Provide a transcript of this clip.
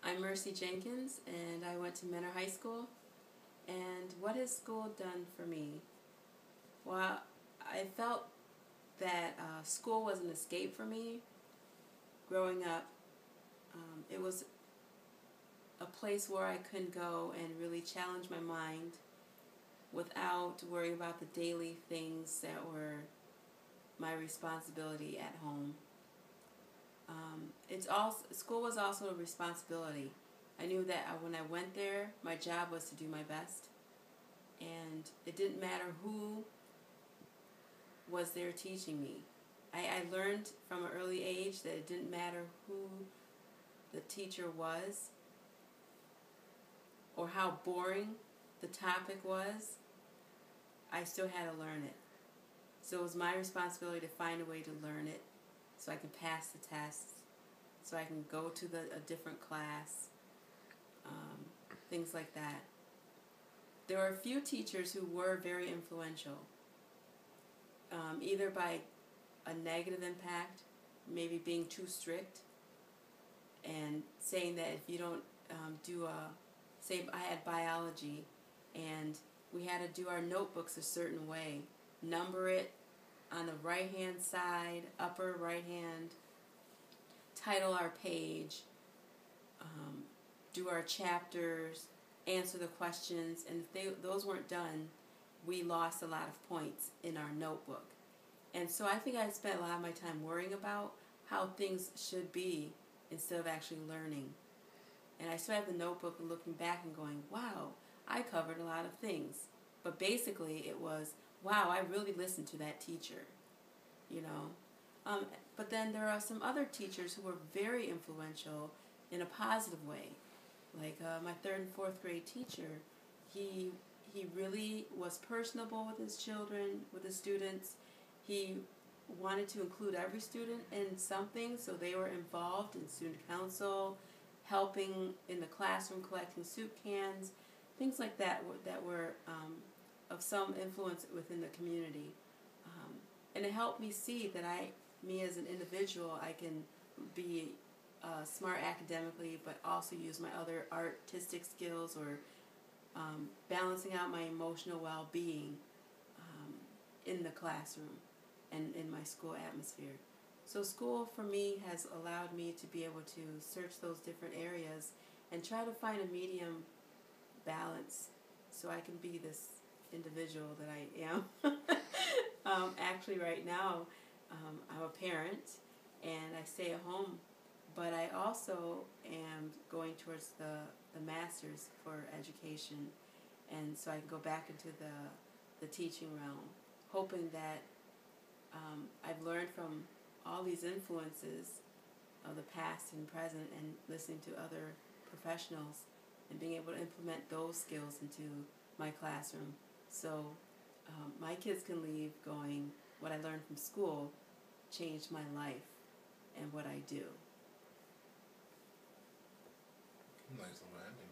I'm Mercy Jenkins, and I went to Mentor High School. And what has school done for me? Well, I felt that school was an escape for me growing up. It was a place where I could go and really challenge my mind without worrying about the daily things that were my responsibility at home. School was also a responsibility. I knew that when I went there, my job was to do my best, and it didn't matter who was there teaching me. I learned from an early age that it didn't matter who the teacher was or how boring the topic was. I still had to learn it. So it was my responsibility to find a way to learn it so I can pass the tests, so I can go to a different class, things like that. There were a few teachers who were very influential, either by a negative impact, maybe being too strict, and saying that if you don't say I had biology, and we had to do our notebooks a certain way, number it on the right-hand side, upper right-hand, title our page, do our chapters, answer the questions, and if those weren't done, we lost a lot of points in our notebook. And so I think I spent a lot of my time worrying about how things should be instead of actually learning. And I still have the notebook and looking back and going, wow, I covered a lot of things. But basically it was, wow, I really listened to that teacher, you know. But then there are some other teachers who were very influential in a positive way. Like my 3rd and 4th grade teacher, he really was personable with his children, with his students. He wanted to include every student in something, so they were involved in student council, helping in the classroom, collecting soup cans, things like that were of some influence within the community. And it helped me see that me as an individual, I can be smart academically, but also use my other artistic skills or balancing out my emotional well-being in the classroom and in my school atmosphere. So school for me has allowed me to be able to search those different areas and try to find a medium balance so I can be this individual that I am. Actually right now, I'm a parent and I stay at home, but I also am going towards the master's for education, and so I can go back into the teaching realm, hoping that I've learned from all these influences of the past and present and listening to other professionals and being able to implement those skills into my classroom. So my kids can leave going, what I learned from school changed my life and what I do. Nice.